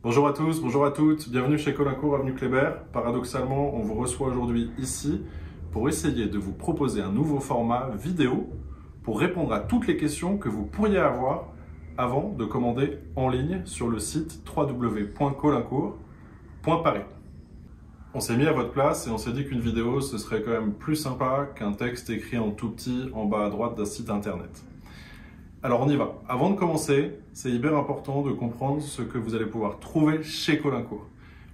Bonjour à tous, bonjour à toutes, bienvenue chez Colincourt, avenue Kléber. Paradoxalement, on vous reçoit aujourd'hui ici pour essayer de vous proposer un nouveau format vidéo pour répondre à toutes les questions que vous pourriez avoir avant de commander en ligne sur le site www.colincourt.paris. On s'est mis à votre place et on s'est dit qu'une vidéo, ce serait quand même plus sympa qu'un texte écrit en tout petit en bas à droite d'un site internet. Alors on y va. Avant de commencer, c'est hyper important de comprendre ce que vous allez pouvoir trouver chez Colincourt.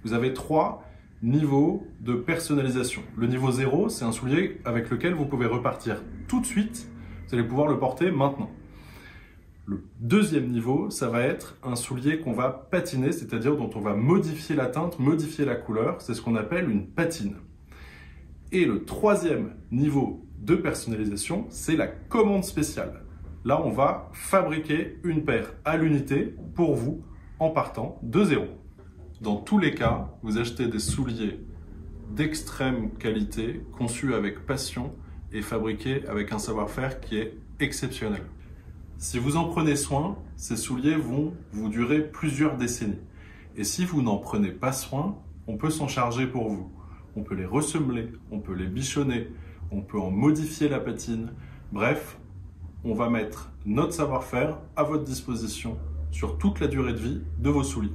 Vous avez 3 niveaux de personnalisation. Le niveau 0, c'est un soulier avec lequel vous pouvez repartir tout de suite. Vous allez pouvoir le porter maintenant. Le deuxième niveau, ça va être un soulier qu'on va patiner, c'est-à-dire dont on va modifier la teinte, modifier la couleur. C'est ce qu'on appelle une patine. Et le troisième niveau de personnalisation, c'est la commande spéciale. Là, on va fabriquer une paire à l'unité pour vous en partant de zéro. Dans tous les cas, vous achetez des souliers d'extrême qualité, conçus avec passion et fabriqués avec un savoir-faire qui est exceptionnel. Si vous en prenez soin, ces souliers vont vous durer plusieurs décennies. Et si vous n'en prenez pas soin, on peut s'en charger pour vous. On peut les ressemeler, on peut les bichonner, on peut en modifier la patine. Bref, on va mettre notre savoir-faire à votre disposition sur toute la durée de vie de vos souliers.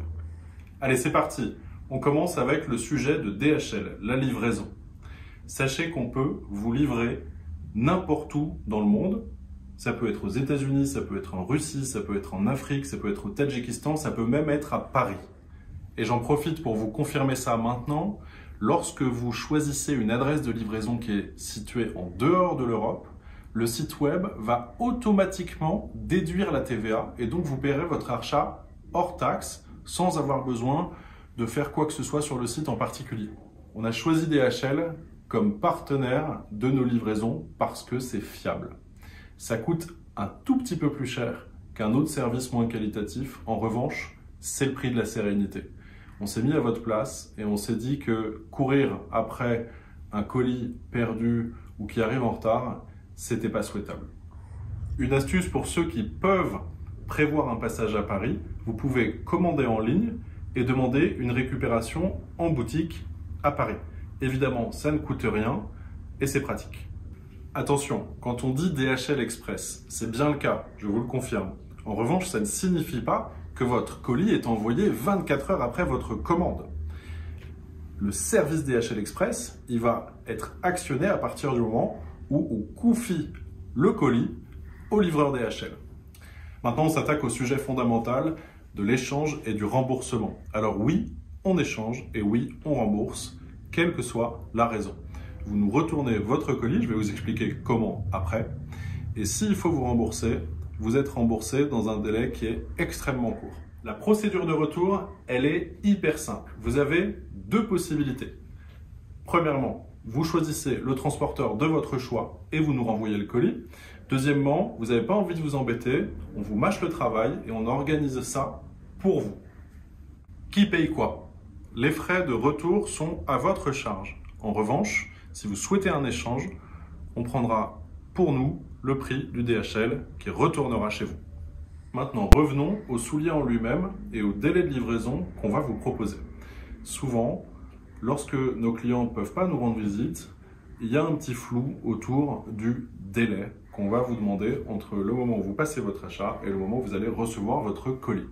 Allez, c'est parti. On commence avec le sujet de DHL, la livraison. Sachez qu'on peut vous livrer n'importe où dans le monde. Ça peut être aux États-Unis, ça peut être en Russie, ça peut être en Afrique, ça peut être au Tadjikistan, ça peut même être à Paris. Et j'en profite pour vous confirmer ça maintenant. Lorsque vous choisissez une adresse de livraison qui est située en dehors de l'Europe, le site web va automatiquement déduire la TVA et donc vous paierez votre achat hors taxe sans avoir besoin de faire quoi que ce soit sur le site en particulier. On a choisi DHL comme partenaire de nos livraisons parce que c'est fiable. Ça coûte un tout petit peu plus cher qu'un autre service moins qualitatif. En revanche, c'est le prix de la sérénité. On s'est mis à votre place et on s'est dit que courir après un colis perdu ou qui arrive en retard, c'était pas souhaitable. Une astuce pour ceux qui peuvent prévoir un passage à Paris, vous pouvez commander en ligne et demander une récupération en boutique à Paris. Évidemment, ça ne coûte rien et c'est pratique. Attention, quand on dit DHL Express, c'est bien le cas, je vous le confirme. En revanche, ça ne signifie pas que votre colis est envoyé 24 heures après votre commande. Le service DHL Express, il va être actionné à partir du moment où on confie le colis au livreur DHL. Maintenant, on s'attaque au sujet fondamental de l'échange et du remboursement. Alors oui, on échange et oui, on rembourse, quelle que soit la raison. Vous nous retournez votre colis, je vais vous expliquer comment après. Et s'il faut vous rembourser, vous êtes remboursé dans un délai qui est extrêmement court. La procédure de retour, elle est hyper simple. Vous avez 2 possibilités. Premièrement, vous choisissez le transporteur de votre choix et vous nous renvoyez le colis. Deuxièmement, vous n'avez pas envie de vous embêter, on vous mâche le travail et on organise ça pour vous. Qui paye quoi? Les frais de retour sont à votre charge. En revanche, si vous souhaitez un échange, on prendra pour nous le prix du DHL qui retournera chez vous. Maintenant, revenons au soulier en lui-même et au délai de livraison qu'on va vous proposer. Souvent, lorsque nos clients ne peuvent pas nous rendre visite, il y a un petit flou autour du délai qu'on va vous demander entre le moment où vous passez votre achat et le moment où vous allez recevoir votre colis.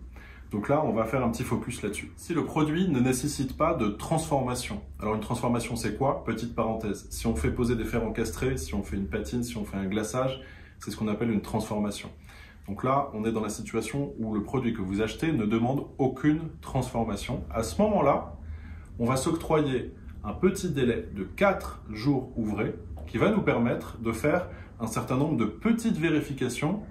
Donc là, on va faire un petit focus là-dessus. Si le produit ne nécessite pas de transformation, alors une transformation c'est quoi? Petite parenthèse, si on fait poser des fers encastrés, si on fait une patine, si on fait un glaçage, c'est ce qu'on appelle une transformation. Donc là, on est dans la situation où le produit que vous achetez ne demande aucune transformation. À ce moment-là, on va s'octroyer un petit délai de 4 jours ouvrés qui va nous permettre de faire un certain nombre de petites vérifications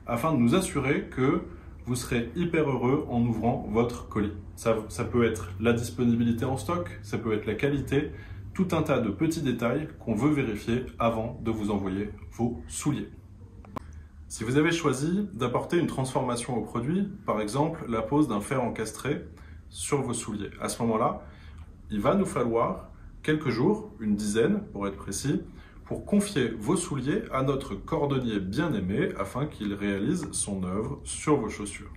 afin de nous assurer que vous serez hyper heureux en ouvrant votre colis. Ça peut être la disponibilité en stock, ça peut être la qualité, tout un tas de petits détails qu'on veut vérifier avant de vous envoyer vos souliers. Si vous avez choisi d'apporter une transformation au produit, par exemple la pose d'un fer encastré sur vos souliers, à ce moment-là, il va nous falloir quelques jours, une dizaine pour être précis, pour confier vos souliers à notre cordonnier bien-aimé afin qu'il réalise son œuvre sur vos chaussures.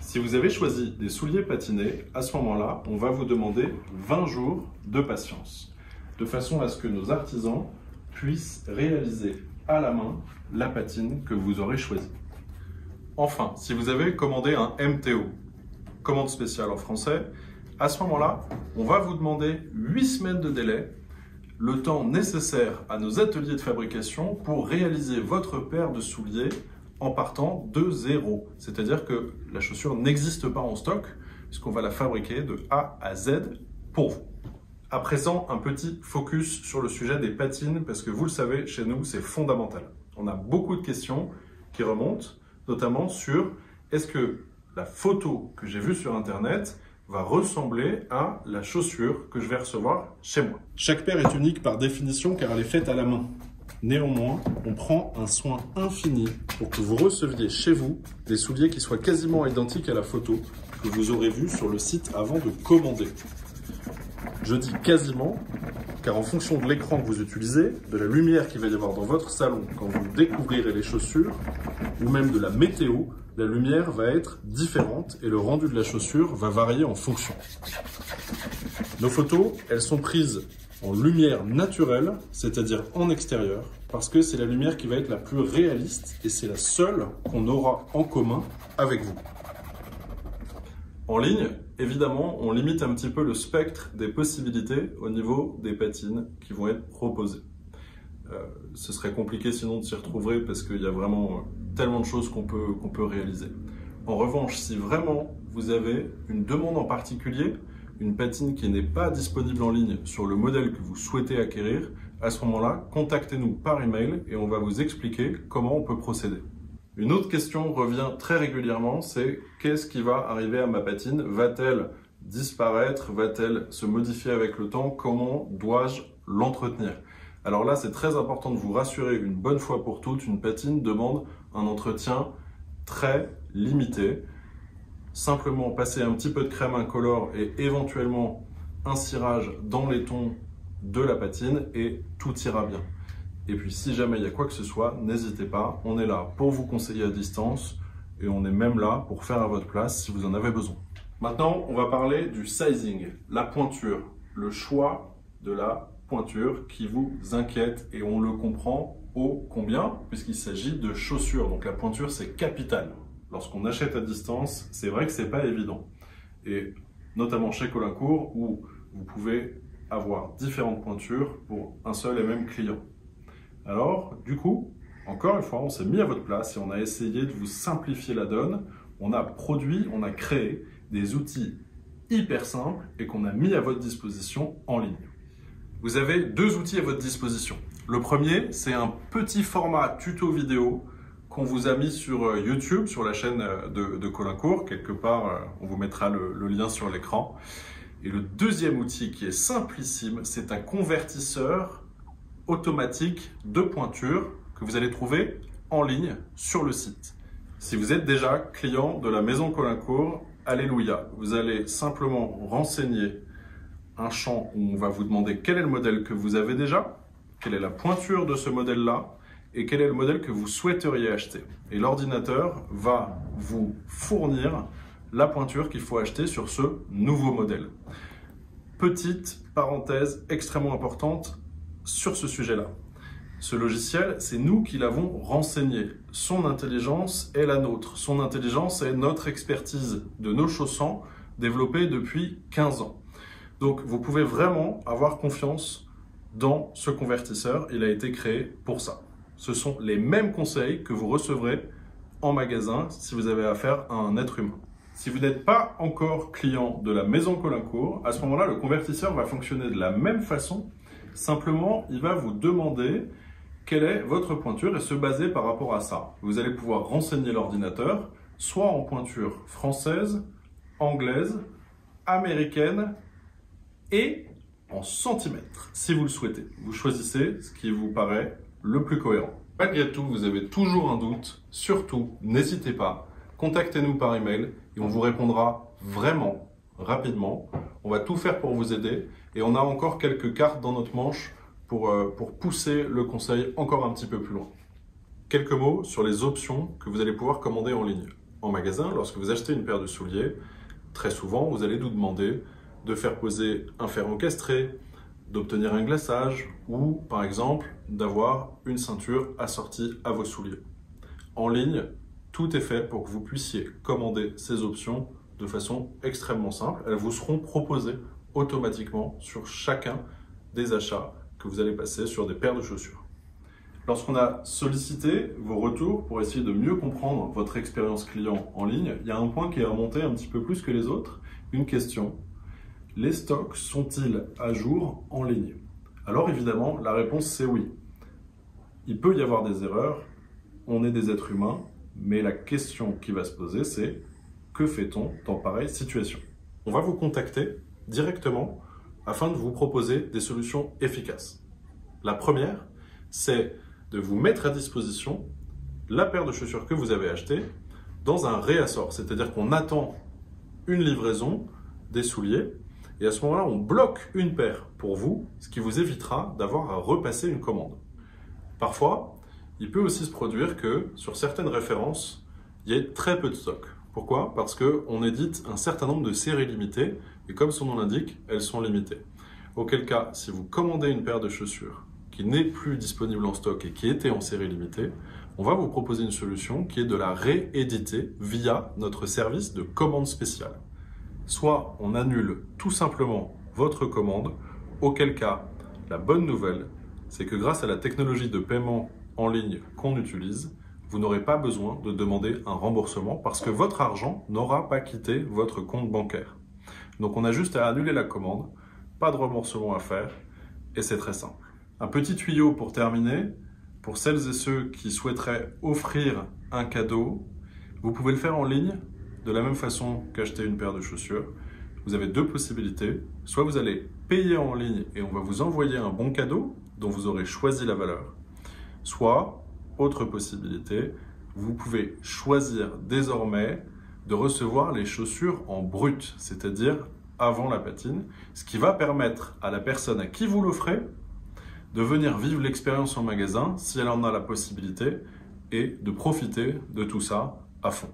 Si vous avez choisi des souliers patinés, à ce moment-là, on va vous demander 20 jours de patience, de façon à ce que nos artisans puissent réaliser à la main la patine que vous aurez choisie. Enfin, si vous avez commandé un MTO, commande spéciale en français, à ce moment-là, on va vous demander 8 semaines de délai, le temps nécessaire à nos ateliers de fabrication pour réaliser votre paire de souliers en partant de zéro. C'est-à-dire que la chaussure n'existe pas en stock, puisqu'on va la fabriquer de A à Z pour vous. À présent, un petit focus sur le sujet des patines, parce que vous le savez, chez nous, c'est fondamental. On a beaucoup de questions qui remontent, notamment sur est-ce que la photo que j'ai vue sur Internet va ressembler à la chaussure que je vais recevoir chez moi. Chaque paire est unique par définition car elle est faite à la main. Néanmoins, on prend un soin infini pour que vous receviez chez vous des souliers qui soient quasiment identiques à la photo que vous aurez vue sur le site avant de commander. Je dis quasiment, car en fonction de l'écran que vous utilisez, de la lumière qu'il va y avoir dans votre salon quand vous découvrirez les chaussures, ou même de la météo, la lumière va être différente et le rendu de la chaussure va varier en fonction. Nos photos, elles sont prises en lumière naturelle, c'est-à-dire en extérieur, parce que c'est la lumière qui va être la plus réaliste et c'est la seule qu'on aura en commun avec vous. En ligne, évidemment, on limite un petit peu le spectre des possibilités au niveau des patines qui vont être proposées. Ce serait compliqué sinon de s'y retrouver parce qu'il y a vraiment tellement de choses qu'on peut réaliser. En revanche, si vraiment vous avez une demande en particulier, une patine qui n'est pas disponible en ligne sur le modèle que vous souhaitez acquérir, à ce moment-là, contactez-nous par email et on va vous expliquer comment on peut procéder. Une autre question revient très régulièrement, c'est qu'est-ce qui va arriver à ma patine? Va-t-elle disparaître? Va-t-elle se modifier avec le temps? Comment dois-je l'entretenir? Alors là, c'est très important de vous rassurer une bonne fois pour toutes, une patine demande un entretien très limité. Simplement passer un petit peu de crème incolore et éventuellement un cirage dans les tons de la patine et tout ira bien. Et puis si jamais il y a quoi que ce soit, n'hésitez pas, on est là pour vous conseiller à distance et on est même là pour faire à votre place si vous en avez besoin. Maintenant, on va parler du sizing, la pointure, le choix de la pointure qui vous inquiète et on le comprend ô combien puisqu'il s'agit de chaussures. Donc la pointure, c'est capital. Lorsqu'on achète à distance, c'est vrai que c'est pas évident. Et notamment chez Colincourt où vous pouvez avoir différentes pointures pour un seul et même client. Alors, du coup, encore une fois, on s'est mis à votre place et on a essayé de vous simplifier la donne. On a produit, on a créé des outils hyper simples et qu'on a mis à votre disposition en ligne. Vous avez 2 outils à votre disposition. Le premier, c'est un petit format tuto vidéo qu'on vous a mis sur YouTube, sur la chaîne de Colincourt. Quelque part, on vous mettra le lien sur l'écran. Et le deuxième outil qui est simplissime, c'est un convertisseur automatique de pointure que vous allez trouver en ligne sur le site. Si vous êtes déjà client de la maison Colincourt, alléluia, vous allez simplement renseigner un champ où on va vous demander quel est le modèle que vous avez déjà, quelle est la pointure de ce modèle-là et quel est le modèle que vous souhaiteriez acheter. Et l'ordinateur va vous fournir la pointure qu'il faut acheter sur ce nouveau modèle. Petite parenthèse extrêmement importante sur ce sujet-là. Ce logiciel, c'est nous qui l'avons renseigné. Son intelligence est la nôtre. Son intelligence est notre expertise de nos chaussants développée depuis 15 ans. Donc, vous pouvez vraiment avoir confiance dans ce convertisseur. Il a été créé pour ça. Ce sont les mêmes conseils que vous recevrez en magasin si vous avez affaire à un être humain. Si vous n'êtes pas encore client de la maison Colincourt, à ce moment-là, le convertisseur va fonctionner de la même façon. Simplement, il va vous demander quelle est votre pointure et se baser par rapport à ça. Vous allez pouvoir renseigner l'ordinateur, soit en pointure française, anglaise, américaine et en centimètres, si vous le souhaitez. Vous choisissez ce qui vous paraît le plus cohérent. Malgré tout, vous avez toujours un doute, surtout, n'hésitez pas, contactez-nous par email et on vous répondra vraiment rapidement. On va tout faire pour vous aider et on a encore quelques cartes dans notre manche pour pousser le conseil encore un petit peu plus loin. Quelques mots sur les options que vous allez pouvoir commander en ligne. En magasin, lorsque vous achetez une paire de souliers, très souvent, vous allez nous demander de faire poser un fer encastré, d'obtenir un glaçage ou, par exemple, d'avoir une ceinture assortie à vos souliers. En ligne, tout est fait pour que vous puissiez commander ces options de façon extrêmement simple. Elles vous seront proposées automatiquement sur chacun des achats que vous allez passer sur des paires de chaussures. Lorsqu'on a sollicité vos retours pour essayer de mieux comprendre votre expérience client en ligne, il y a un point qui est remonté un petit peu plus que les autres, une question. Les stocks sont-ils à jour en ligne? Alors évidemment, la réponse c'est oui. Il peut y avoir des erreurs, on est des êtres humains, mais la question qui va se poser c'est que fait-on dans pareille situation? On va vous contacter directement afin de vous proposer des solutions efficaces. La première, c'est de vous mettre à disposition la paire de chaussures que vous avez achetée dans un réassort, c'est-à-dire qu'on attend une livraison des souliers et à ce moment-là, on bloque une paire pour vous, ce qui vous évitera d'avoir à repasser une commande. Parfois, il peut aussi se produire que sur certaines références, il y ait très peu de stock. Pourquoi? Parce qu'on édite un certain nombre de séries limitées et comme son nom l'indique, elles sont limitées. Auquel cas, si vous commandez une paire de chaussures qui n'est plus disponible en stock et qui était en série limitée, on va vous proposer une solution qui est de la rééditer via notre service de commande spéciale. Soit on annule tout simplement votre commande, auquel cas, la bonne nouvelle, c'est que grâce à la technologie de paiement en ligne qu'on utilise, vous n'aurez pas besoin de demander un remboursement parce que votre argent n'aura pas quitté votre compte bancaire. Donc on a juste à annuler la commande, pas de remboursement à faire et c'est très simple. Un petit tuyau pour terminer, pour celles et ceux qui souhaiteraient offrir un cadeau, vous pouvez le faire en ligne de la même façon qu'acheter une paire de chaussures. Vous avez deux possibilités. Soit vous allez payer en ligne et on va vous envoyer un bon cadeau dont vous aurez choisi la valeur. Soit, autre possibilité, vous pouvez choisir désormais de recevoir les chaussures en brut, c'est-à-dire avant la patine, ce qui va permettre à la personne à qui vous l'offrez de venir vivre l'expérience en magasin si elle en a la possibilité et de profiter de tout ça à fond.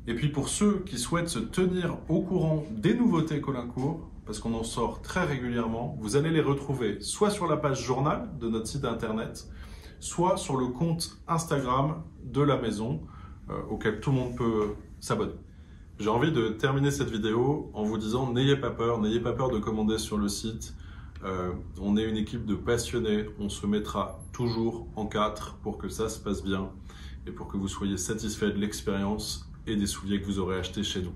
Et puis pour ceux qui souhaitent se tenir au courant des nouveautés Colincourt, parce qu'on en sort très régulièrement, vous allez les retrouver soit sur la page journal de notre site internet, soit sur le compte Instagram de la maison auquel tout le monde peut s'abonner. J'ai envie de terminer cette vidéo en vous disant n'ayez pas peur de commander sur le site. On est une équipe de passionnés, on se mettra toujours en quatre pour que ça se passe bien et pour que vous soyez satisfait de l'expérience et des souliers que vous aurez achetés chez nous.